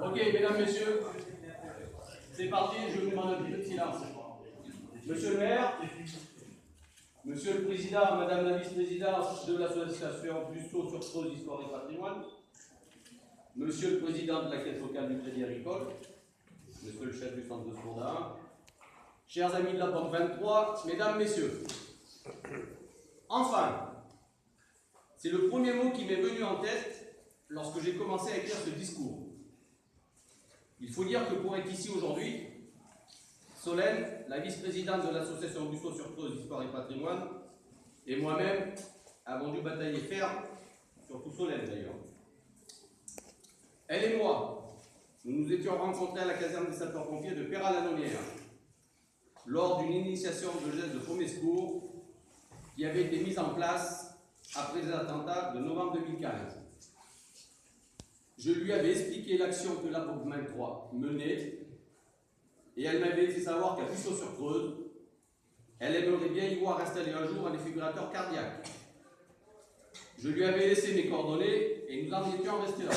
Ok, mesdames, messieurs, c'est parti, je vous demande un petit peu de silence. Monsieur le maire, monsieur le président, madame la vice-présidente de l'association Busto-sur-Creuse, Histoire et Patrimoine, monsieur le président de la caisse locale du Crédit Agricole, monsieur le chef du centre de Sourdin, chers amis de la Banque 23, mesdames, messieurs, enfin, c'est le premier mot qui m'est venu en tête lorsque j'ai commencé à écrire ce discours. Il faut dire que pour être ici aujourd'hui, Solène, la vice-présidente de l'association Busto-sur-Creuse, Histoire et Patrimoine, et moi-même avons dû batailler ferme, surtout Solène d'ailleurs. Elle et moi, nous nous étions rencontrés à la caserne des sapeurs-pompiers de Péra-la-Nonière lors d'une initiation de gestes de premier secours qui avait été mise en place après les attentats de novembre 2015. Je lui avais expliqué l'action que la Banque 23 menait et elle m'avait fait savoir qu'à Busto-sur-Creuse, elle aimerait bien y voir installer un jour un défibrillateur cardiaque. Je lui avais laissé mes coordonnées et nous en étions restés là.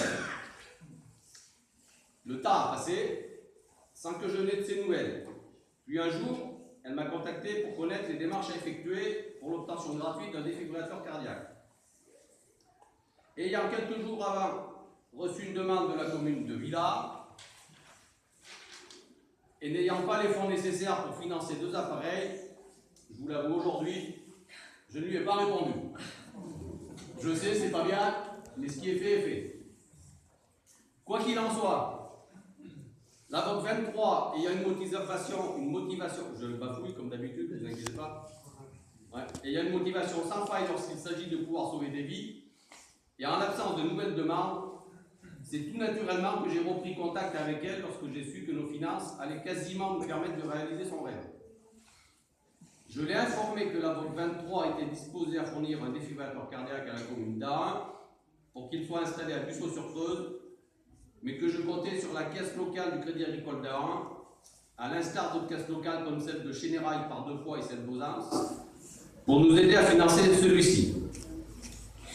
Le temps a passé sans que je n'aie de ses nouvelles. Puis un jour, elle m'a contacté pour connaître les démarches à effectuer pour l'obtention gratuite d'un défibrillateur cardiaque. Ayant quelques jours avant reçu une demande de la commune de Villars et n'ayant pas les fonds nécessaires pour financer 2 appareils, je vous l'avoue aujourd'hui, je ne lui ai pas répondu. Je sais, c'est pas bien, mais ce qui est fait est fait. Quoi qu'il en soit, la Banque 23 ayant une motivation, je le bafouille comme d'habitude, ne vous inquiétez pas, et il y a une motivation sans faille lorsqu'il s'agit de pouvoir sauver des vies, et en l'absence de nouvelles demandes, c'est tout naturellement que j'ai repris contact avec elle lorsque j'ai su que nos finances allaient quasiment nous permettre de réaliser son rêve. Je l'ai informé que la Banque 23 était disposée à fournir un défibrillateur cardiaque à la commune d'Ain pour qu'il soit installé à Busto-sur-Creuse, mais que je comptais sur la caisse locale du Crédit Agricole d'Ain, à l'instar d'autres caisses locales comme celle de Chénérail par 2 fois et celle d'Auzance, pour nous aider à financer celui-ci.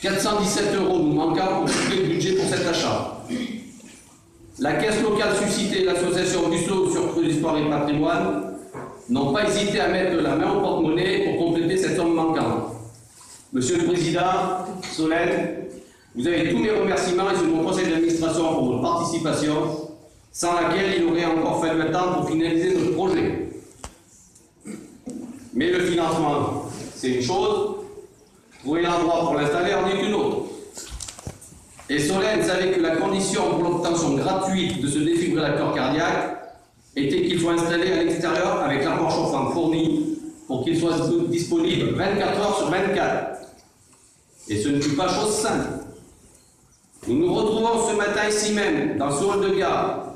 417 € nous manquant pour boucler le budget pour cet achat. La caisse locale suscitée et l'association Busto-sur-Creuse, Histoire et Patrimoine n'ont pas hésité à mettre la main au porte-monnaie pour compléter cette somme manquante. Monsieur le Président, Solène, vous avez tous mes remerciements et ceux de mon conseil d'administration pour votre participation, sans laquelle il aurait encore fallu attendre pour finaliser notre projet. Mais le financement, c'est une chose, trouver l'endroit pour l'installer en est une autre. Et Solène savait que la condition pour l'obtention gratuite de ce défibrillateur cardiaque était qu'il soit installé à l'extérieur avec l'apport chauffant fourni pour qu'il soit disponible 24 heures sur 24. Et ce ne fut pas chose simple. Nous nous retrouvons ce matin ici même, dans ce hall de gare,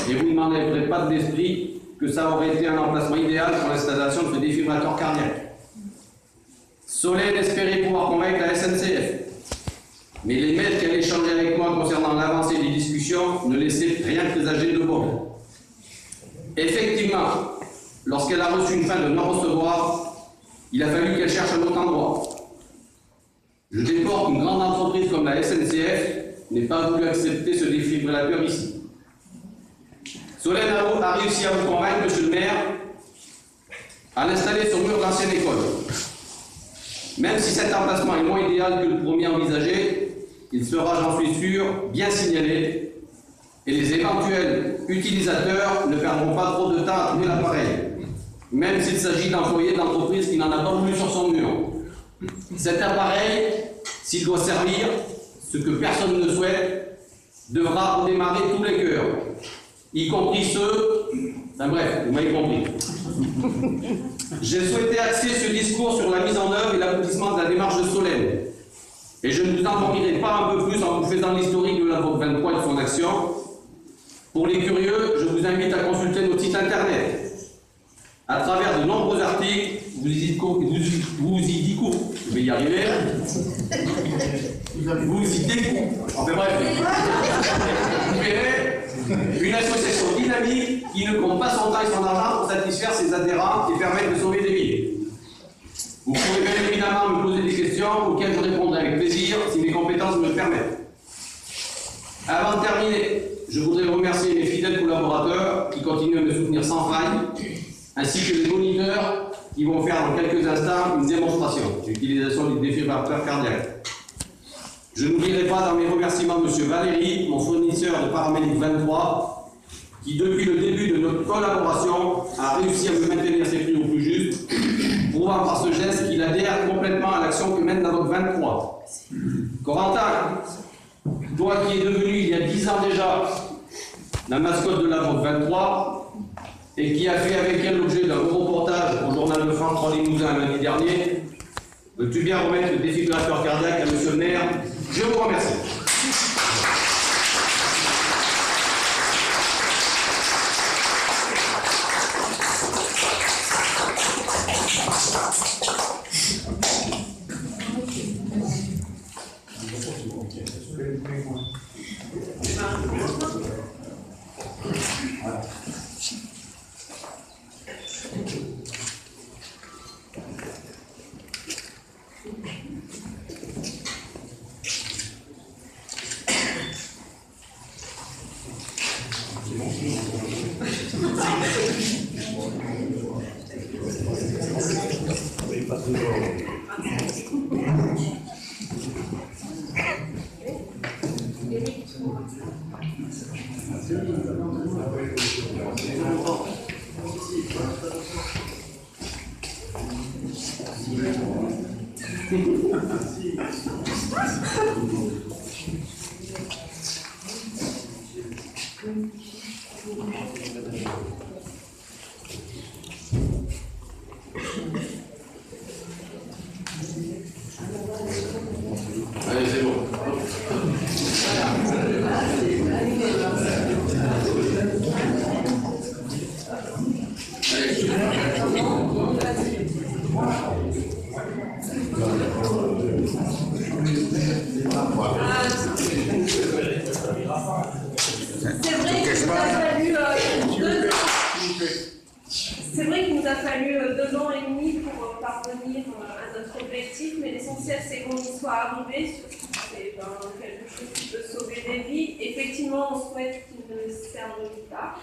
et vous ne m'enlèverez pas de l'esprit que ça aurait été un emplacement idéal pour l'installation de ce défibrillateur cardiaque. Solène espérait pouvoir convaincre la SNCF, mais les mails qu'elle échangeait avec moi concernant l'avancée des discussions ne laissaient rien présager de bon. Effectivement, lorsqu'elle a reçu une fin de non-recevoir, il a fallu qu'elle cherche un autre endroit. Je déplore qu'une grande entreprise comme la SNCF n'ait pas voulu accepter ce défibrillateur ici. Solène a réussi à vous convaincre, monsieur le maire, à l'installer sur le mur de l'ancienne école. Même si cet emplacement est moins idéal que le premier envisagé, il sera, j'en suis sûr, bien signalé et les éventuels utilisateurs ne perdront pas trop de temps à trouver l'appareil, même s'il s'agit d'employés de l'entreprise qui n'en a pas voulu sur son mur. Cet appareil, s'il doit servir, ce que personne ne souhaite, devra redémarrer tous les cœurs, y compris ceux... Enfin bref, vous m'avez compris. J'ai souhaité axer ce discours sur la mise en œuvre et l'aboutissement de la démarche de Solène. Et je ne vous en dirai pas un peu plus en vous faisant l'historique de la Banque 23 et de son action. Pour les curieux, je vous invite à consulter notre site internet. À travers de nombreux articles, vous y découvrez. Je vais y arriver. Vous y découvrez. Enfin bref. Vous verrez une association dynamique qui ne compte pas son temps et son argent pour satisfaire ses adhérents et permettre de sauver des vies. Vous pouvez bien évidemment me poser des questions auxquelles je répondrai avec plaisir si mes compétences me le permettent. Avant de terminer, je voudrais remercier mes fidèles collaborateurs qui continuent à me soutenir sans faille, ainsi que les moniteurs qui vont faire dans quelques instants une démonstration d'utilisation du défibrillateur cardiaque. Je n'oublierai pas dans mes remerciements M. Valéry, mon fournisseur de Paramédic 23, qui depuis le début de notre collaboration a réussi à me maintenir ses prix au plus juste, prouvant par ce geste qu'il adhère complètement à l'action que mène la VOC 23. Corentin, toi qui es devenu il y a 10 ans déjà la mascotte de la VOC 23 et qui a fait avec elle l'objet d'un gros reportage au journal de France 3 Limousin lundi dernier, veux-tu bien remettre le défibrillateur cardiaque à M. le maire? Je vous remercie. Allez, c'est bon. C'est vrai qu'il nous a fallu 2 ans et demi pour parvenir à notre objectif, mais l'essentiel c'est qu'on y soit arrivé, surtout que c'est quelque chose qui peut sauver des vies. Effectivement, on souhaite qu'il ne serve pas.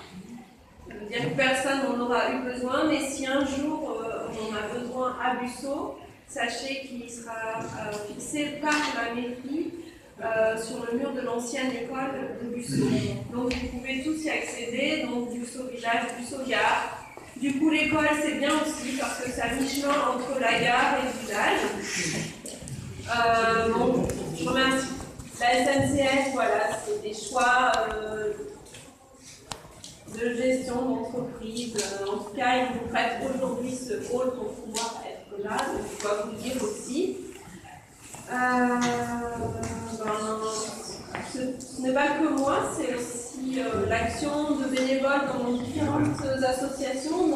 Bien que personne n'en aura eu besoin, mais si un jour on en a besoin à Busseau, sachez qu'il sera fixé par la mairie sur le mur de l'ancienne école de Busseau. Donc vous pouvez tous y accéder, donc Busseau Village, Busseau Gare. Du coup, l'école, c'est bien aussi parce que c'est à mi-chemin entre la gare et le village. Bon, je remercie la SNCF, voilà, c'est des choix de gestion d'entreprise. En tout cas, ils nous prêtent aujourd'hui ce hall pour pouvoir être là, donc je dois vous le dire aussi. Ce n'est pas que moi, c'est aussi l'action de bénévoles dans différentes associations,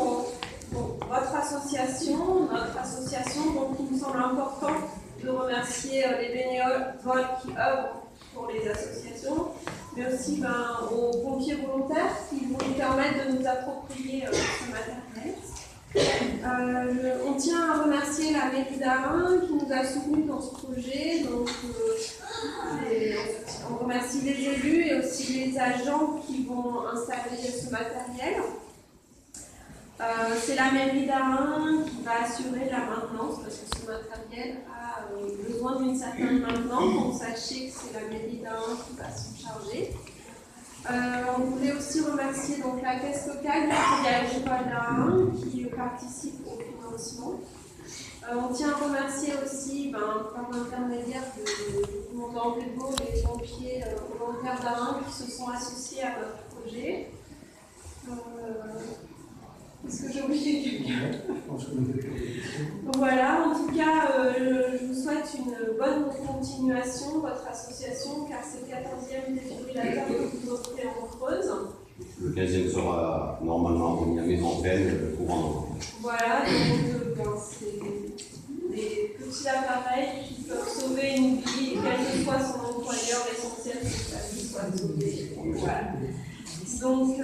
dont votre association, notre association, donc il me semble important de remercier les bénévoles qui œuvrent pour les associations, mais aussi aux pompiers volontaires qui vont nous permettre de nous approprier ce matériel. On tient à remercier la mairie d'Arin qui nous a soutenus dans ce projet. Donc, on remercie les élus et aussi les agents qui vont installer ce matériel. C'est la mairie d'Arin qui va assurer la maintenance parce que ce matériel a besoin d'une certaine maintenance. Donc sachez que c'est la mairie d'Arin qui va s'en charger. On voulait aussi remercier donc, la caisse locale qui est agricole d'Arin qui participe au financement. On tient à remercier aussi, par l'intermédiaire du commandant Bégaud, les pompiers volontaires d'Arin qui se sont associés à notre projet. Est-ce que j'ai oublié quelqu'un? Voilà, en tout cas, je vous souhaite une bonne continuation, votre association, car c'est le 14e défibrillateur que vous offrez en Creuse. Le 15e sera normalement remis à Maison Peine courant novembre. Voilà, donc c'est des petits appareils qui peuvent sauver une vie, quel que soit son employeur, l'essentiel c'est que sa vie soit sauvée. Voilà. Donc,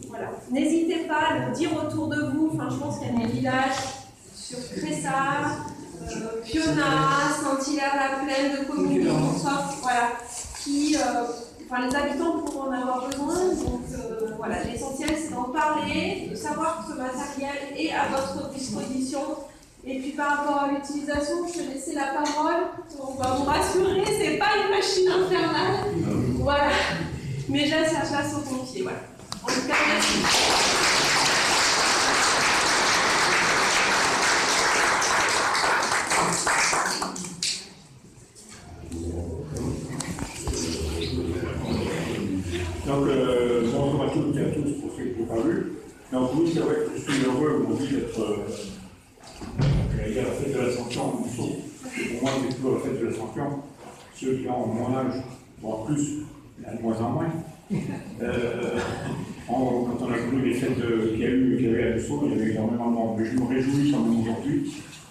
voilà. N'hésitez pas à le dire autour de vous. Enfin, je pense qu'il y a des villages sur Cressard, Pionnat, Saint-Hilaire-la-Plaine, de communes, voilà, qui, les habitants pourront en avoir besoin. Donc voilà, l'essentiel c'est d'en parler, de savoir que ce matériel est à votre disposition. Et puis par rapport à l'utilisation, je vais laisser la parole. On va vous rassurer, c'est pas une machine infernale. Voilà. Mais là, ça passe aux pompiers. Voilà. En tout cas, merci. Donc, bonjour à toutes et à tous pour ceux qui n'ont pas vu. Donc, oui, c'est vrai que je suis heureux aujourd'hui d'être à la fête de l'Ascension en Mousseau. Pour moi, c'est toujours la fête de l'Ascension. Ceux qui ont mon âge, voire plus, il y a de moins en moins. Quand on a connu les fêtes qu'il y avait à Mousseau, il y avait énormément de monde. Mais je me réjouis quand même aujourd'hui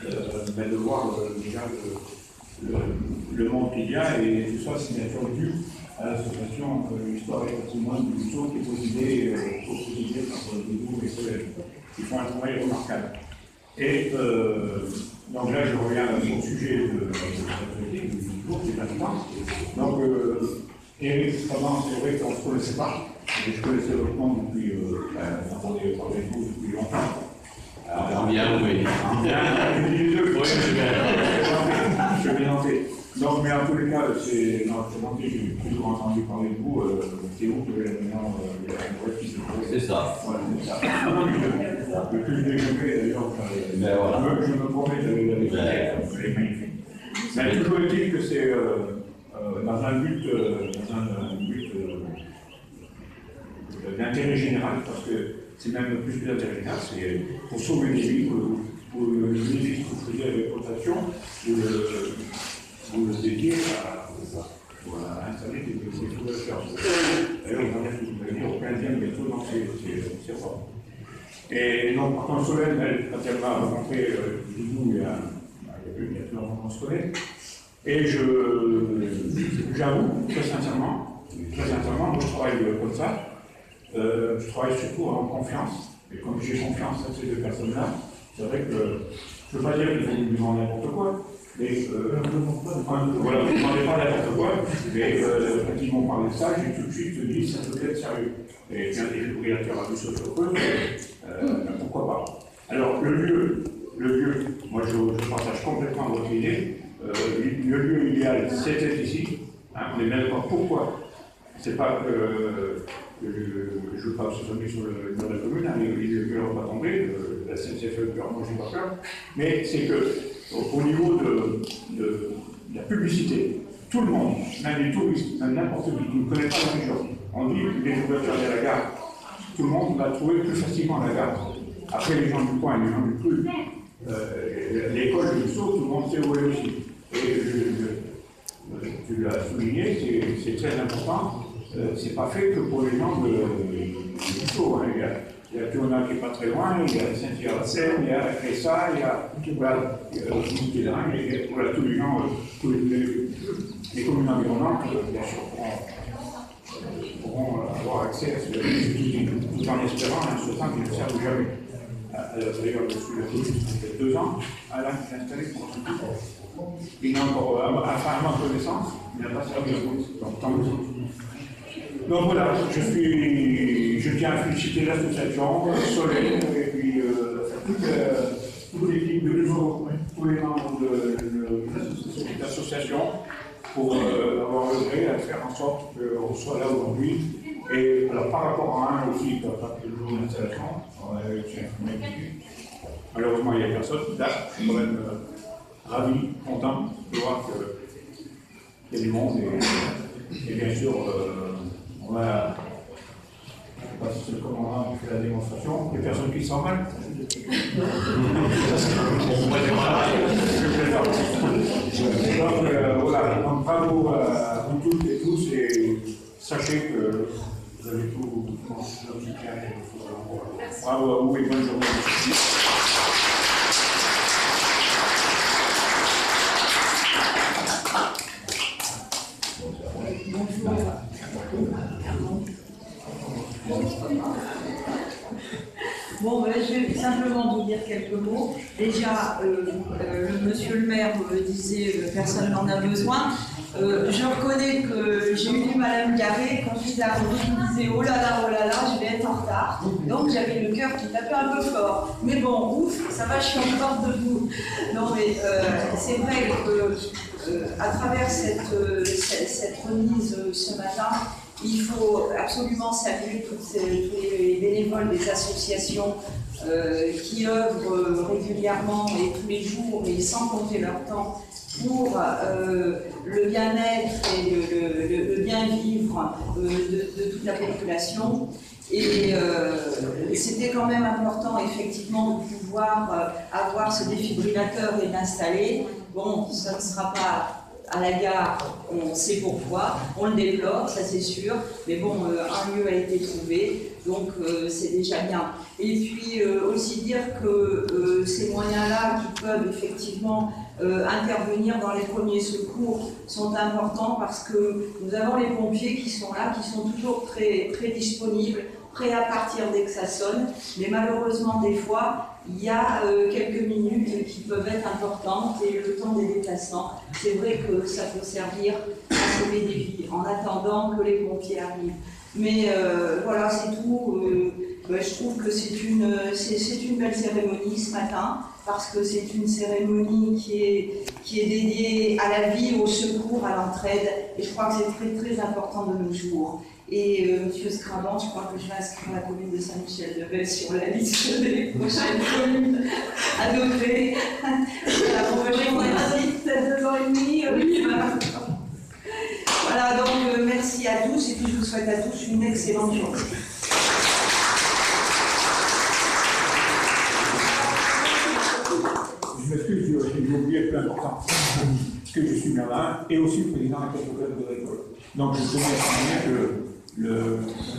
de voir déjà le monde qu'il y a et tout ça, signature due à l'association Histoire et Patrimoine du Mousseau qui est présidée par Dédou et Solène, qui font un travail remarquable. Et donc là, je reviens au sujet de l'actualité du jour, des habitants. Donc, Eric, avant, c'est vrai qu'on ne se connaissait pas, mais je connaissais votre monde depuis, depuis longtemps. Alors, bien, oui. Je vais noter. Donc, mais en tous les cas, j'ai toujours entendu parler de vous. C'est vous qui avez maintenant c'est ça. Voilà, c'est ça. Le plus développé d'ailleurs, je me promets d'aller c'est magnifique. Mais toujours est-il que c'est dans un but d'intérêt général, parce que c'est même plus que d'intérêt général, c'est pour sauver des vies, pour le bénéfice que vous faisiez à l'exploitation, vous le dédiez à installer des couvertures. D'ailleurs, vous allez dire au 15e bientôt dans ces formes. Et donc, par contre, Solène, quand elle m'a rencontré Dédou il y a plus longtemps qu'on se connaît, et j'avoue, très sincèrement, moi je travaille comme ça. Je travaille surtout en confiance, et comme j'ai confiance à ces deux personnes-là, c'est vrai que je ne veux pas dire qu'ils vont me demander n'importe quoi, mais voilà, vous ne demandez pas n'importe quoi, mais quand ils m'ont parlé de ça, j'ai tout de suite dit ça peut être sérieux. Et bien des propriétaires à vu sur le peu, pourquoi pas. Alors le lieu, moi je partage complètement votre idée. Le lieu idéal, c'était ici. On est bien d'accord. Pourquoi? C'est pas que je ne veux pas se sommer sur le nom de la commune, les lieux ne vont pas tomber, la SNCF a peur, moi j'ai pas peur, mais c'est que au niveau de la publicité, tout le monde, même les touristes, même n'importe qui ne connaît pas la région, on dit que les voitures de la gare, tout le monde va trouver plus facilement la gare. Après les gens du coin, les gens du cru, l'école de Mousseau, tout le monde sait où elle est aussi. Et tu l'as souligné, c'est très important. C'est pas fait que pour les gens de Mousseau. Il y a Tournal qui n'est pas très loin, il y a Saint-Pierre-la-Seine, il y a Cressa, il y a Moutédin, et voilà, tous les gens, les communes environnantes, bien sûr, pourront avoir accès à ce outil, tout en espérant ce temps qu'ils ne servent jamais. D'ailleurs, je suis là depuis 2 ans, Alain qui s'est installé pour ce temps. Il n'a encore, à ma connaissance, il n'a pas servi à vous, donc tant mieux. Donc voilà, je tiens à féliciter l'association, Solène, et puis toute l'équipe de Mousseau, tous les membres de cette association, pour avoir œuvré à faire en sorte qu'on soit là aujourd'hui. Et alors par rapport à un aussi, qui n'a pas fait le jour d'installation, on avait été informé. Malheureusement, il n'y a personne. Là, je suis quand même ravi, content de voir qu'il y a du monde. Et bien sûr, on a, je ne sais pas si c'est le commandant qui fait la démonstration, les personnes qui s'en mal. Donc voilà, donc bravo à vous toutes et tous, et sachez que vous avez tout mon soutien et bravo à vous et bonne journée. Bon, je vais simplement vous dire quelques mots. Déjà, monsieur le maire disait personne n'en a besoin. Je reconnais que j'ai eu du mal à me garer. Quand je suis arrivée, je me disais oh là là, je vais être en retard. Donc j'avais le cœur qui tapait un peu fort. Mais bon, ouf, ça va, je suis encore debout. Non mais c'est vrai que à travers cette remise ce matin, il faut absolument saluer tous les bénévoles des associations qui œuvrent régulièrement et tous les jours et sans compter leur temps pour le bien-être et le bien-vivre de toute la population. Et c'était quand même important, effectivement, de pouvoir avoir ce défibrillateur et l'installer. Bon, ça ne sera pas à la gare, on sait pourquoi, on le déplore, ça c'est sûr, mais bon, un lieu a été trouvé, donc c'est déjà bien. Et puis aussi dire que ces moyens-là qui peuvent effectivement intervenir dans les premiers secours sont importants parce que nous avons les pompiers qui sont là, qui sont toujours très, très disponibles, prêts à partir dès que ça sonne, mais malheureusement des fois, il y a quelques minutes qui peuvent être importantes et le temps des déplacements. C'est vrai que ça peut servir à sauver des vies en attendant que les pompiers arrivent. Mais voilà, c'est tout. Je trouve que c'est une belle cérémonie ce matin parce que c'est une cérémonie qui est dédiée à la vie, au secours, à l'entraide. Et je crois que c'est très très important de nos jours. Et M. Scrabant, je crois que je vais inscrire la commune de Saint-Michel-de-Belle sur la liste des prochaines communes à noter. Voilà, bon, je vous remercie. Peut-être 2 ans et demi. Oui. Voilà, donc merci à tous et puis je vous souhaite à tous une excellente journée. Je m'excuse, j'ai oublié le plus important, que je suis marin et aussi président de la club de l'école. Donc je tenais à souligner que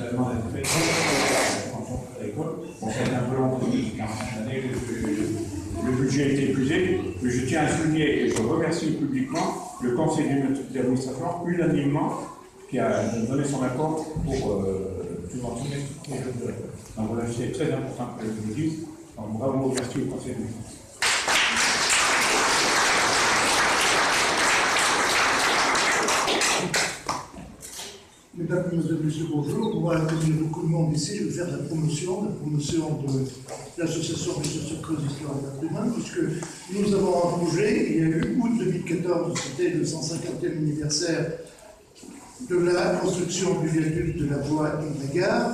la demande a été faite à l'école. Bon, ça a été un peu long, 45 années, le budget a été épuisé, mais je tiens à souligner et je remercie publiquement le conseil d'administration unanimement qui a donné son accord pour subventionner ce projet de l'école. Donc voilà, c'est très important que je vous le dise. Donc bravo, merci au conseil d'administration. Mesdames et messieurs, bonjour. Moi, comme il y a beaucoup de monde ici, je vais faire la promotion de l'association Association Creuse d'Histoire et d'Patrimoine, puisque nous avons un projet. Il y a eu août 2014, c'était le 150e anniversaire de la construction du viaduc de la voie et de la gare.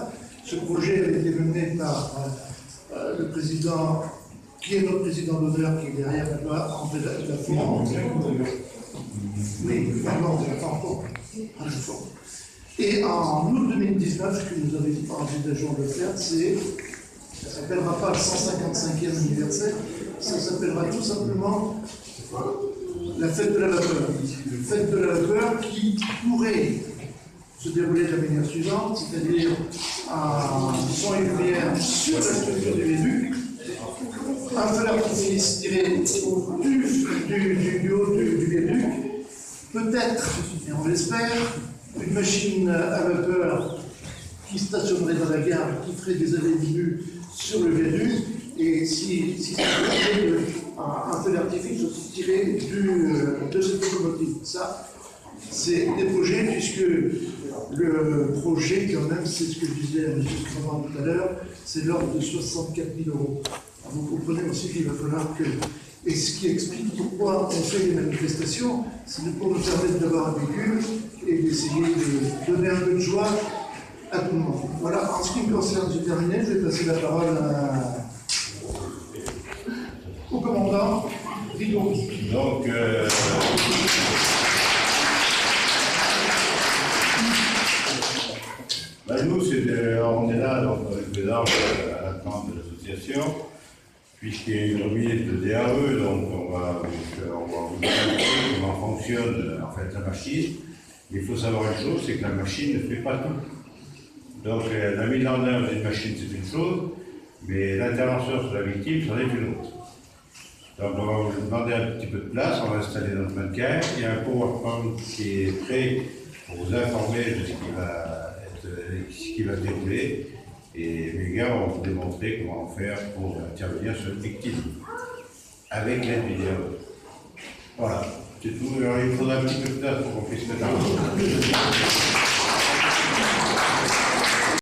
Ce projet avait été mené par le président, qui est notre président d'honneur, qui est derrière là-bas, André Lafont. Oui, pardon, c'est la Fond. Et en août 2019, ce que nous envisageons de faire, ça ne s'appellera pas le 155e anniversaire, ça s'appellera tout simplement la fête de la vapeur. La fête de la vapeur qui pourrait se dérouler de la manière suivante, c'est-à-dire un son et lumière sur la structure du viaduc, un feu d'artifice tiré du haut du viaduc, peut-être, et on l'espère, une machine à vapeur qui stationnerait dans la gare, qui ferait des allées-venues sur le viaduc, et si ça faisait un feu d'artifice aussi tiré de cette locomotive. Ça, c'est des projets, puisque le projet, quand même, c'est ce que je disais à M. Scrabant tout à l'heure, c'est de l'ordre de 64 000 €. Vous comprenez aussi qu'il va falloir que... Et ce qui explique pourquoi on fait les manifestations, c'est pour nous permettre d'avoir un véhicule et d'essayer de donner un peu de joie à tout le monde. Voilà, en ce qui me concerne, j'ai terminé. Je vais passer la parole au commandant Rigaud. Donc, nous, on est là, donc, avec les arbres à l'attente de l'association, puisqu'il y a une remise de DAE, donc on va vous dire comment fonctionne en fait la machine. Il faut savoir une chose, c'est que la machine ne fait pas tout. Donc la mise en œuvre d'une machine, c'est une chose, mais l'intervention sur la victime, c'en est une autre. Donc on va vous demander un petit peu de place, on va installer notre mannequin. Il y a un PowerPoint qui est prêt pour vous informer de ce qui va se dérouler. Et les gars vont vous démontrer comment faire pour intervenir sur une victime avec l'aide vidéo. Voilà. C'est tout. Alors, il faudra un petit peu de place pour qu'on puisse mettre en place.